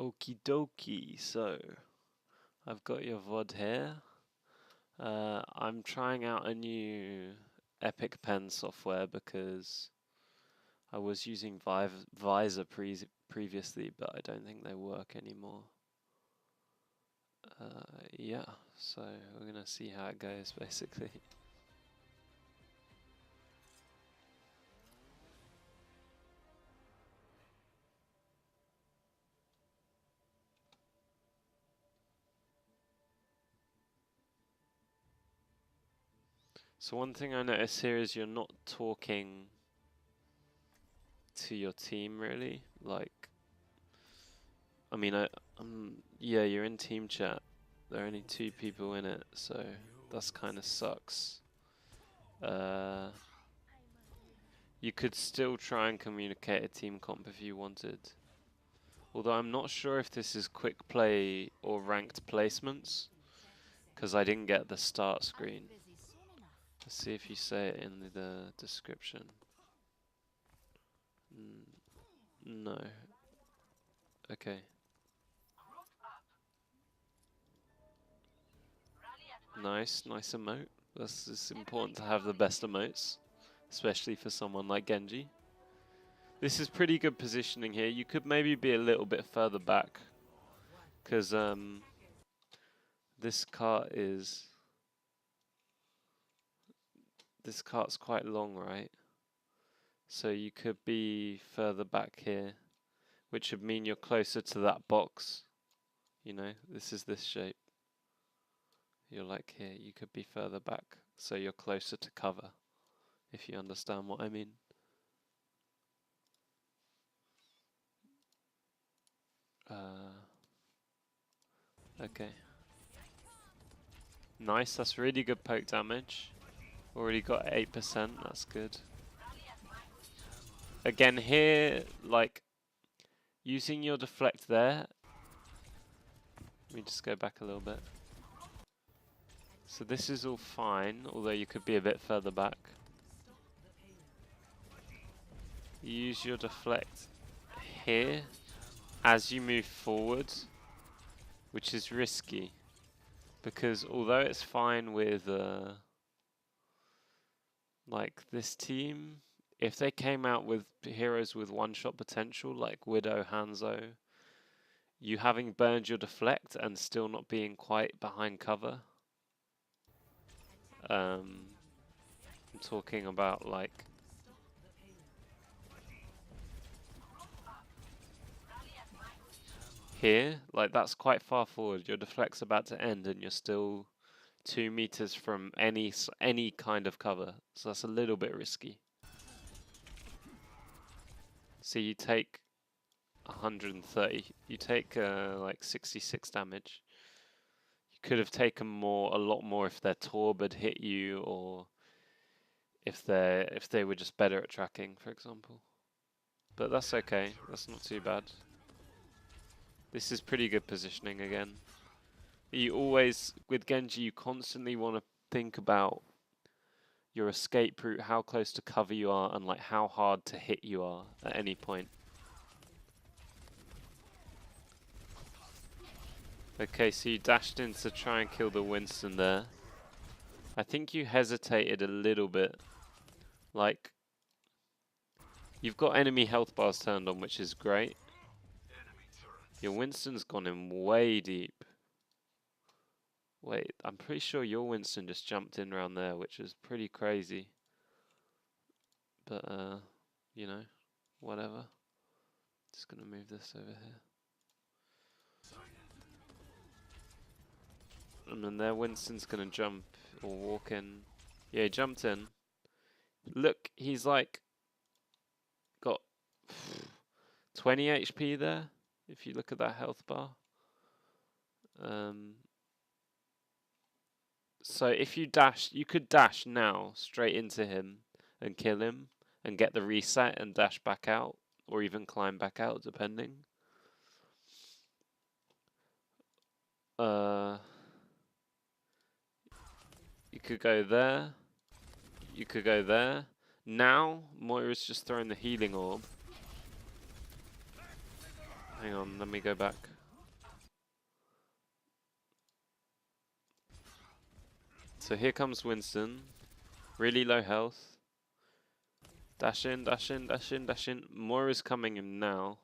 Okie dokie, so I've got your VOD here. I'm trying out a new Epic Pen software because I was using Visor previously, but I don't think they work anymore. Yeah, so we're gonna see how it goes basically. So one thing I notice here is you're not talking to your team really. Like, I mean, yeah, you're in team chat. There are only 2 people in it, so that's kind of sucks. You could still try and communicate a team comp if you wanted. Although I'm not sure if this is quick play or ranked placements, because I didn't get the start screen. Let's see if you say it in the description. No. Okay. Nice emote. It's important to have the best emotes, especially for someone like Genji. This is pretty good positioning here. You could maybe be a little bit further back, because this cart's quite long, right? So you could be further back here, which would mean you're closer to that box. You know, this is this shape. You're like here. You could be further back, so you're closer to cover, if you understand what I mean. Okay. Nice, that's really good poke damage. Already got 8%, that's good. Again here, like, using your deflect there. Let me just go back a little bit. So this is all fine, although you could be a bit further back. You use your deflect here as you move forward, which is risky. Because although it's fine with like this team, if they came out with heroes with one-shot potential like Widow, Hanzo, you having burned your deflect and still not being quite behind cover. I'm talking about like here, like that's quite far forward. Your deflect's about to end and you're still 2 meters from any kind of cover, so that's a little bit risky. So you take 130, you take like 66 damage. You could have taken a lot more if their Torb had hit you, or if they were just better at tracking, for example. But that's okay, that's not too bad. This is pretty good positioning again. You always, with Genji, you constantly want to think about your escape route, how close to cover you are, and like how hard to hit you are at any point. Okay, so you dashed in to try and kill the Winston there. I think you hesitated a little bit. Like, you've got enemy health bars turned on, which is great. Your Winston's gone in way deep. Wait, I'm pretty sure your Winston just jumped in around there, which is pretty crazy. But, you know, whatever. Just gonna move this over here. And then their Winston's gonna jump or walk in. Yeah, he jumped in. Look, he's like got 20 HP there, if you look at that health bar. So if you dash, you could dash now straight into him and kill him and get the reset and dash back out, or even climb back out, depending. You could go there. You could go there. Now, Moira's just throwing the healing orb. Hang on, let me go back. So here comes Winston. Really low health. Dash in, dash in, dash in, dash in. Moira's coming in now.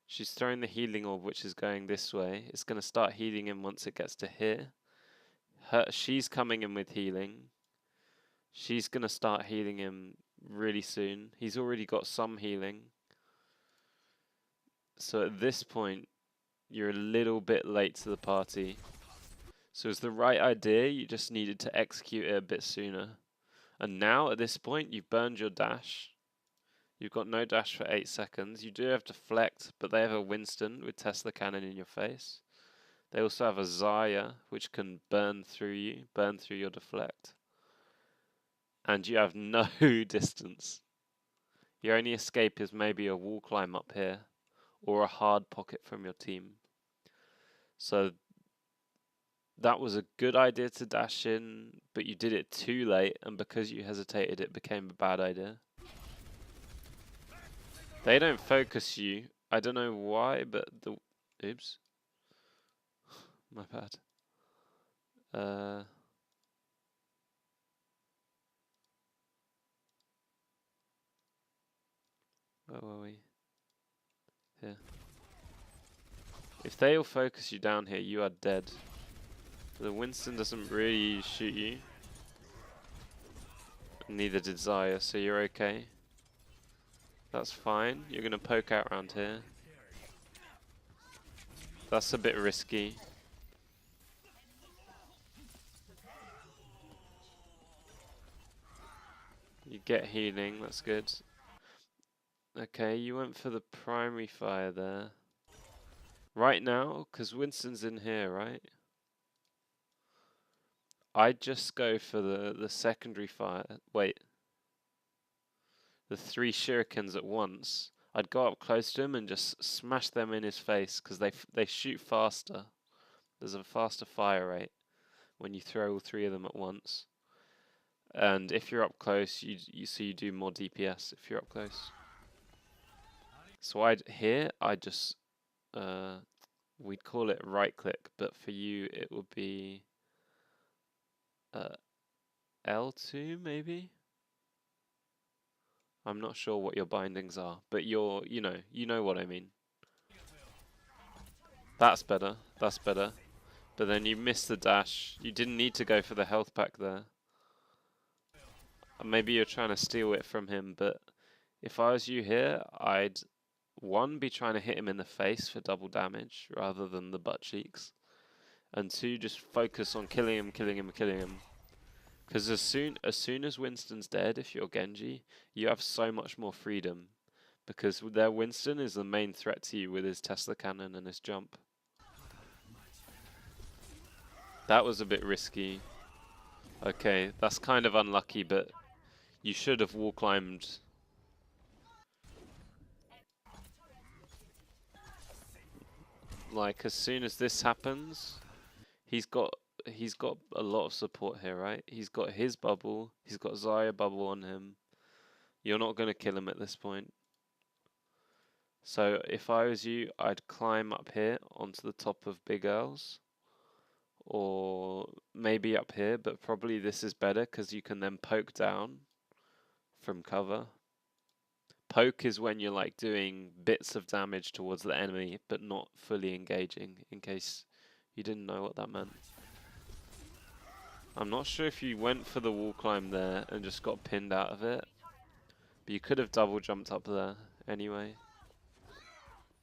She's throwing the healing orb, which is going this way. It's going to start healing him once it gets to here. She's coming in with healing. She's going to start healing him really soon. He's already got some healing. So at this point, you're a little bit late to the party. So it's the right idea, you just needed to execute it a bit sooner. And now, at this point, you've burned your dash. You've got no dash for 8 seconds. You do have deflect, but they have a Winston with Tesla Cannon in your face. They also have a Zarya, which can burn through you, burn through your deflect. And you have no distance. Your only escape is maybe a wall climb up here, or a hard pocket from your team. So that was a good idea to dash in, but you did it too late, and because you hesitated, it became a bad idea. They don't focus you. I don't know why, but the... Oops. My bad. Where were we? Here. If they all focus you down here, you are dead. The Winston doesn't really shoot you. Neither did Zarya, so you're okay. That's fine. You're going to poke out around here. That's a bit risky. You get healing, that's good. Okay, you went for the primary fire there. Right now, because Winston's in here, right? I'd just go for the secondary fire. Wait. The 3 shurikens at once. I'd go up close to him and just smash them in his face, because they shoot faster. There's a faster fire rate when you throw all 3 of them at once. And if you're up close, you do more DPS if you're up close. So I'd just we'd call it right click, but for you it would be L2 maybe. I'm not sure what your bindings are, but you know what I mean. That's better. That's better. But then you missed the dash. You didn't need to go for the health pack there. Maybe you're trying to steal it from him, but if I was you here, I'd 1 be trying to hit him in the face for double damage rather than the butt cheeks, and 2 just focus on killing him. Because as soon as Winston's dead, if you're Genji, you have so much more freedom, because their Winston is the main threat to you with his Tesla cannon and his jump. That was a bit risky. Okay, that's kind of unlucky, but you should have wall climbed. Like, as soon as this happens, he's got a lot of support here, right? He's got his bubble, he's got Zarya bubble on him. You're not going to kill him at this point. So if I was you, I'd climb up here onto the top of Big Earls. Or maybe up here, but probably this is better because you can then poke down from cover. Poke is when you're like doing bits of damage towards the enemy, but not fully engaging, in case you didn't know what that meant. I'm not sure if you went for the wall climb there and just got pinned out of it, but you could have double jumped up there anyway.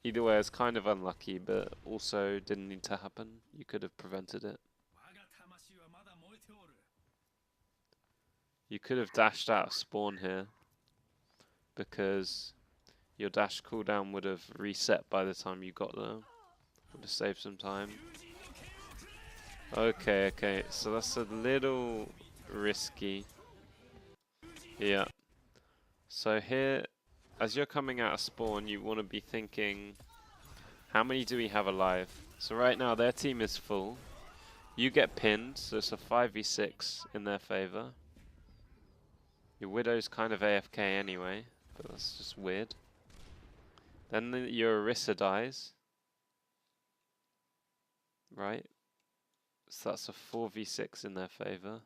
Either way, it's kind of unlucky, but also didn't need to happen. You could have prevented it. You could have dashed out of spawn here, because your dash cooldown would have reset by the time you got there. Would have saved some time. Okay, so that's a little risky. Yeah. So here, as you're coming out of spawn, you want to be thinking, how many do we have alive? So right now their team is full. You get pinned, so it's a 5v6 in their favor. Your Widow's kind of AFK anyway, but that's just weird. Then your Orisa dies. Right? So that's a 4v6 in their favor.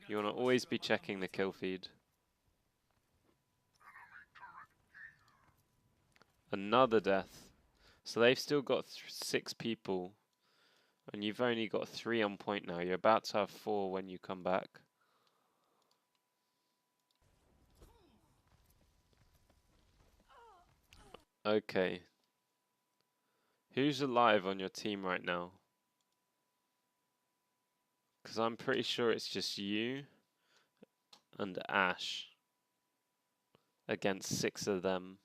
You want to always be checking the kill feed. Another death. So they've still got 6 people. And you've only got 3 on point now. You're about to have 4 when you come back. Okay. Who's alive on your team right now? Because I'm pretty sure it's just you and Ash against 6 of them.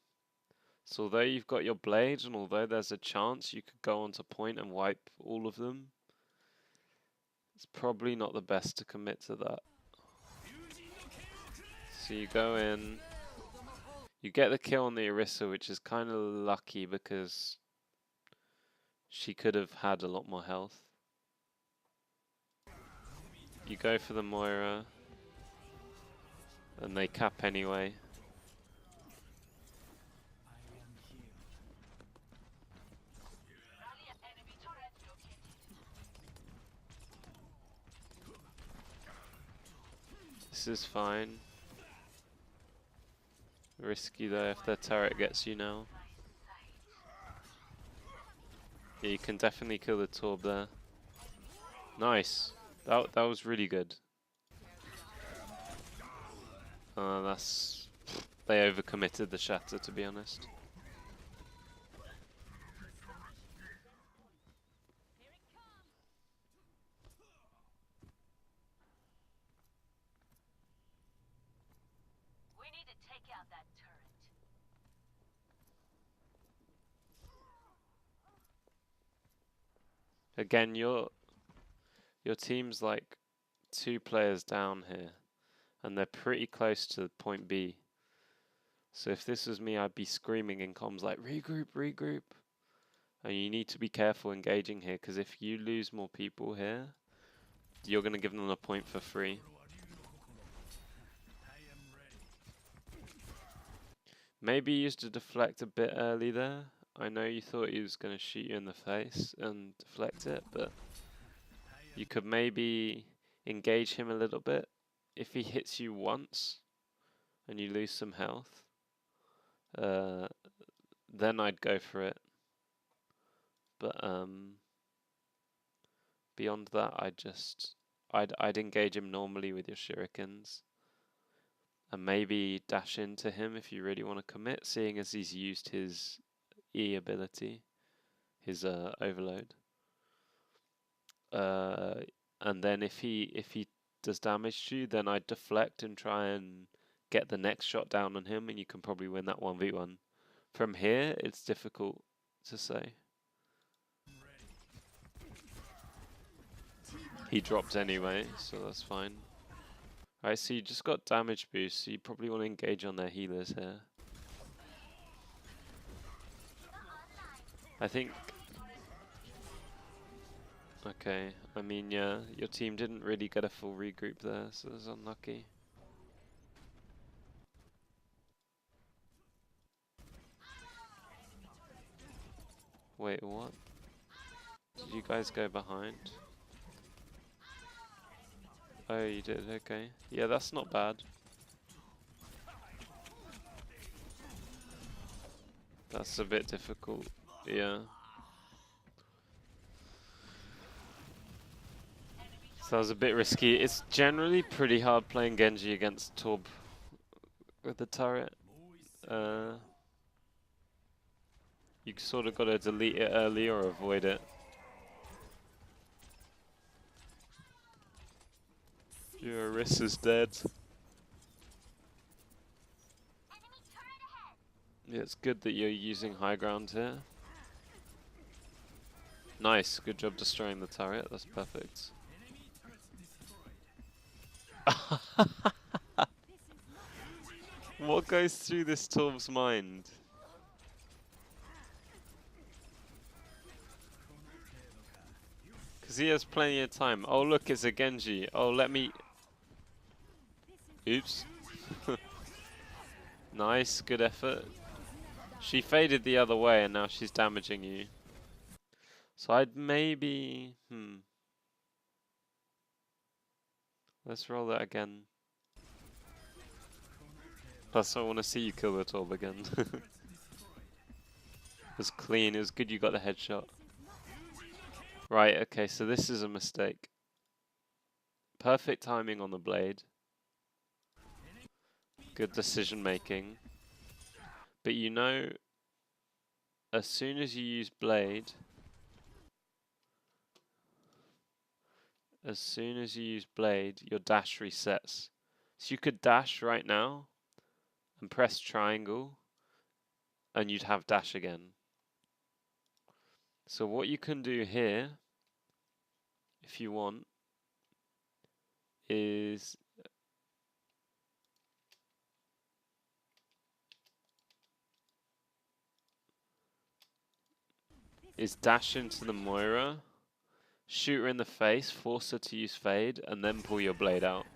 So although you've got your blade and although there's a chance you could go onto point and wipe all of them, it's probably not the best to commit to that. So you go in, you get the kill on the Orisa, which is kind of lucky because she could have had a lot more health. You go for the Moira, and they cap anyway. This is fine. Risky though if their turret gets you now. Yeah, you can definitely kill the Torb there. Nice. That was really good. They overcommitted the shatter, to be honest. We need to take out that turret. Again, your team's like 2 players down here, and they're pretty close to point B. So if this was me, I'd be screaming in comms like, regroup, regroup. And you need to be careful engaging here, because if you lose more people here, you're going to give them a point for free. Maybe you used to deflect a bit early there. I know you thought he was going to shoot you in the face and deflect it, but you could maybe engage him a little bit. If he hits you once and you lose some health, then I'd go for it. But beyond that, I'd engage him normally with your shurikens. And maybe dash into him if you really want to commit, seeing as he's used his E ability, his overload. And then if he does damage to you, then I'd deflect and try and get the next shot down on him, and you can probably win that 1v1. From here, it's difficult to say. He dropped anyway, so that's fine. Alright, so you just got damage boost, so you probably want to engage on their healers here. I think... Okay, I mean, yeah, your team didn't really get a full regroup there, so it was unlucky. Wait, what? Did you guys go behind? Oh, you did, okay. Yeah, that's not bad. That's a bit difficult, yeah. So that was a bit risky. It's generally pretty hard playing Genji against Torb with the turret. You sort of got to delete it early or avoid it. Your wrist is dead. Yeah, it's good that you're using high ground here. Nice, good job destroying the turret, that's perfect. What goes through this Torb's mind? Because he has plenty of time. Oh look, it's a Genji. Oh, let me... Oops. Nice, good effort. She faded the other way and now she's damaging you. So I'd maybe... Let's roll that again. Plus I want to see you kill the Torb again. It was clean, it was good you got the headshot. Right, okay, so this is a mistake. Perfect timing on the blade. Good decision making. But you know, as soon as you use blade, your dash resets. So you could dash right now and press triangle and you'd have dash again. So what you can do here, if you want, is dash into the Moira, shoot her in the face, force her to use fade, and then pull your blade out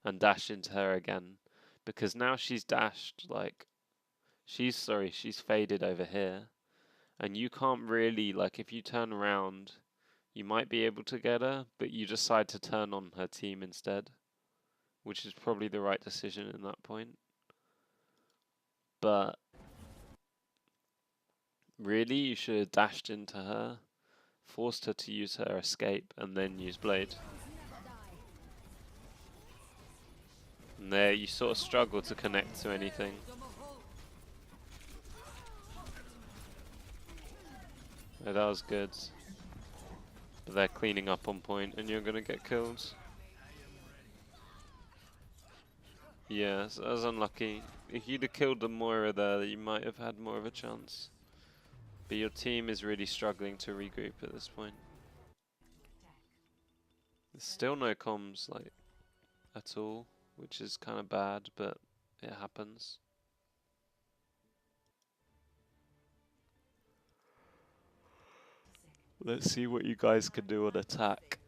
and dash into her again. Because now she's dashed, like, she's faded over here. And you can't really, like, if you turn around, you might be able to get her, but you decide to turn on her team instead. Which is probably the right decision in that point. But really, you should have dashed into her, forced her to use her escape, and then use blade. And there, you sort of struggle to connect to anything. Yeah, that was good. But they're cleaning up on point, and you're gonna get killed. Yeah, so that was unlucky. If you'd have killed the Moira there, you might have had more of a chance. But your team is really struggling to regroup at this point. There's still no comms, like, at all, which is kind of bad, but it happens. Let's see what you guys can do on attack.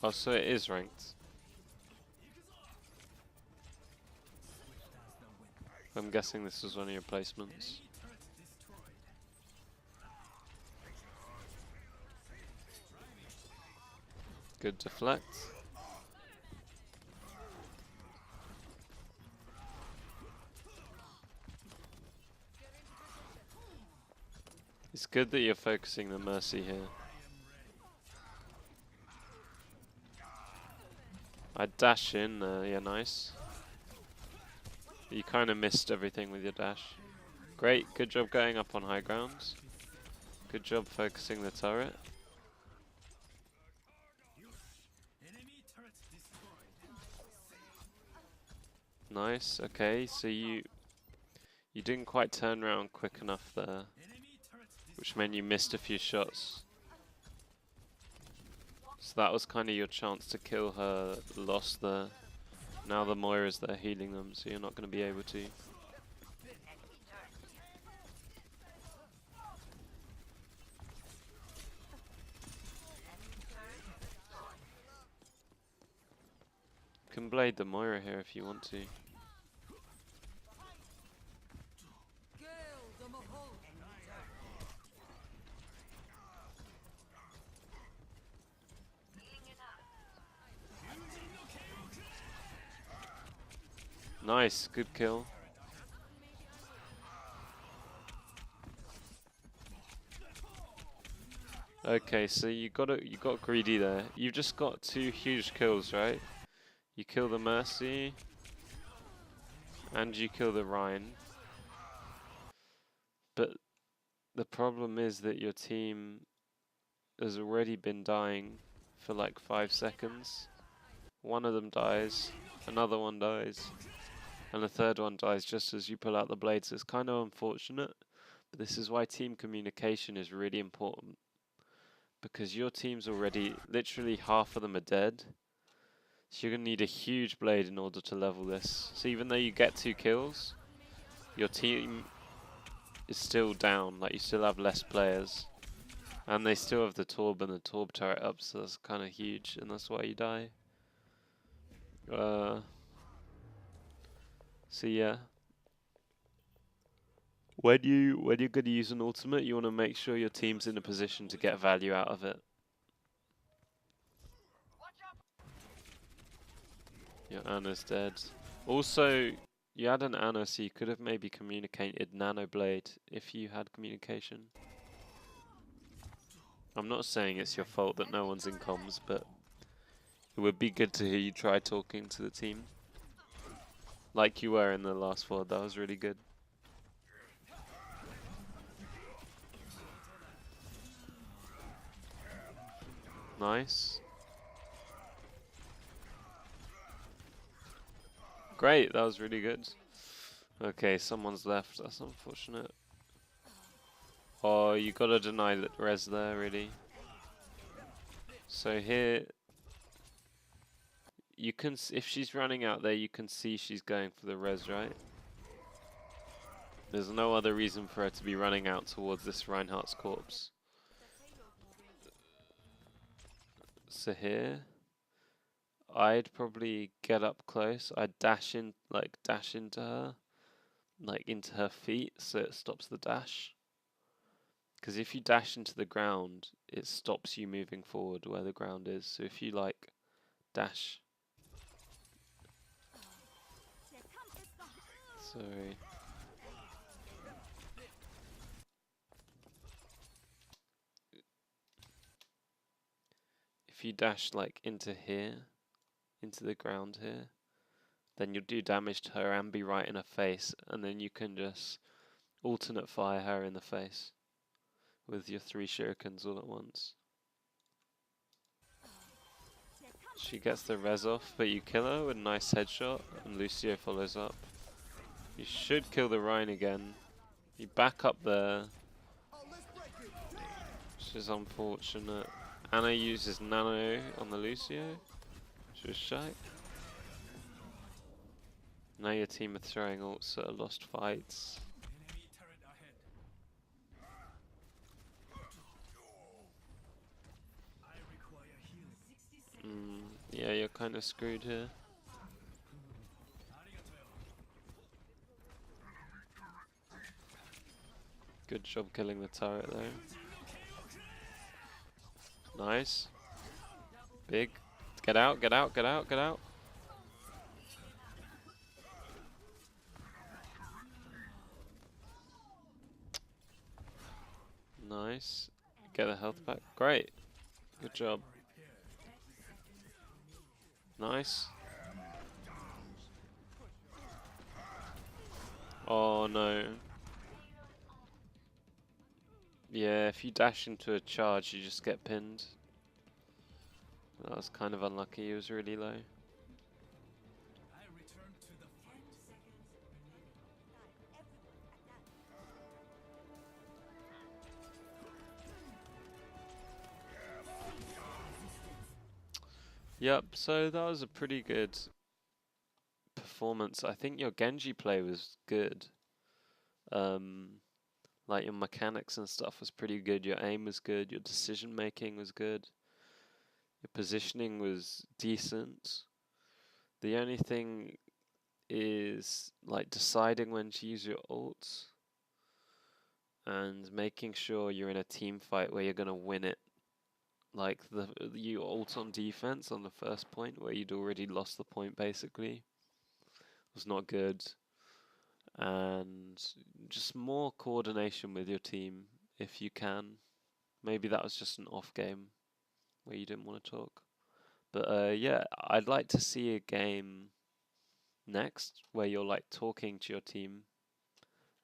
Oh, so it is ranked. I'm guessing this was one of your placements. Good deflect. It's good that you're focusing the Mercy here. I dash in, yeah, nice. You kind of missed everything with your dash. Great, good job going up on high ground. Good job focusing the turret. Nice, okay, so you didn't quite turn around quick enough there, which meant you missed a few shots. So that was kind of your chance to kill her lost there. Now the Moira's there healing them, so you're not going to be able to. You can blade the Moira here if you want to. Nice, good kill. Okay, so you got greedy there. You've just got 2 huge kills, right? You kill the Mercy, and you kill the Rhine. But the problem is that your team has already been dying for like 5 seconds. One of them dies, another one dies, and the third one dies just as you pull out the blade. So it's kind of unfortunate, but this is why team communication is really important. Because your team's already, literally half of them are dead. So you're going to need a huge blade in order to level this. So even though you get 2 kills, your team is still down, like you still have less players. And they still have the Torb and the Torb turret up, so that's kind of huge, and that's why you die. So yeah. When you're going to use an ultimate, you want to make sure your team's in a position to get value out of it. Your Anna's dead. Also, you had an Anna, so you could have maybe communicated Nano Blade if you had communication. I'm not saying it's your fault that no one's in comms, but it would be good to hear you try talking to the team. Like you were in the last VOD, that was really good. Nice. Great, that was really good. Okay, someone's left, that's unfortunate. Oh, you gotta deny that res there, really. So here, you can, if she's running out there, you can see she's going for the res, right? There's no other reason for her to be running out towards this Reinhardt's corpse. So here, I'd probably get up close. I'd dash in, like dash into her, like into her feet, so it stops the dash. Because if you dash into the ground, it stops you moving forward where the ground is. So if you like dash, sorry. If you dash like into here, into the ground here, then you'll do damage to her and be right in her face, and then you can just alternate fire her in the face with your 3 shurikens all at once. She gets the res off, but you kill her with a nice headshot, and Lucio follows up. You should kill the Rhine again. You back up there, which is unfortunate. Anna uses Nano on the Lucio, which was shite. Now your team are throwing ults at lost fights. Yeah, you're kind of screwed here. Good job killing the turret there. Nice. Big. Get out, get out, get out, get out. Nice. Get the health back. Great. Good job. Nice. Oh no. Yeah, if you dash into a charge, you just get pinned. That was kind of unlucky, he was really low. Yep, so that was a pretty good performance. I think your Genji play was good. Like your mechanics and stuff was pretty good, your aim was good, your decision making was good, your positioning was decent. The only thing is like deciding when to use your ults and making sure you're in a team fight where you're gonna win it. Like you ult on defense on the first point where you'd already lost the point basically was not good. And just more coordination with your team if you can. Maybe that was just an off game where you didn't want to talk. But yeah, I'd like to see a game next where you're like talking to your team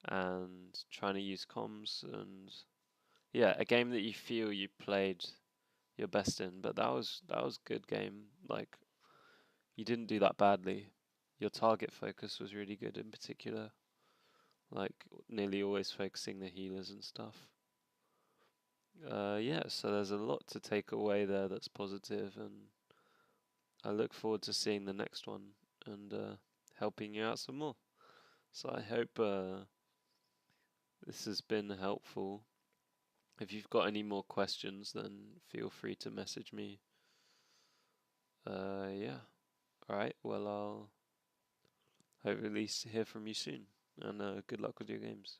and trying to use comms, and yeah, a game that you feel you played your best in. But that was good game. Like you didn't do that badly. Your target focus was really good in particular. Like nearly always focusing the healers and stuff. Yeah, so there's a lot to take away there that's positive, and I look forward to seeing the next one and helping you out some more. So I hope this has been helpful. If you've got any more questions, then feel free to message me. Yeah. Alright, well, I'll hopefully hear from you soon. And good luck with your games.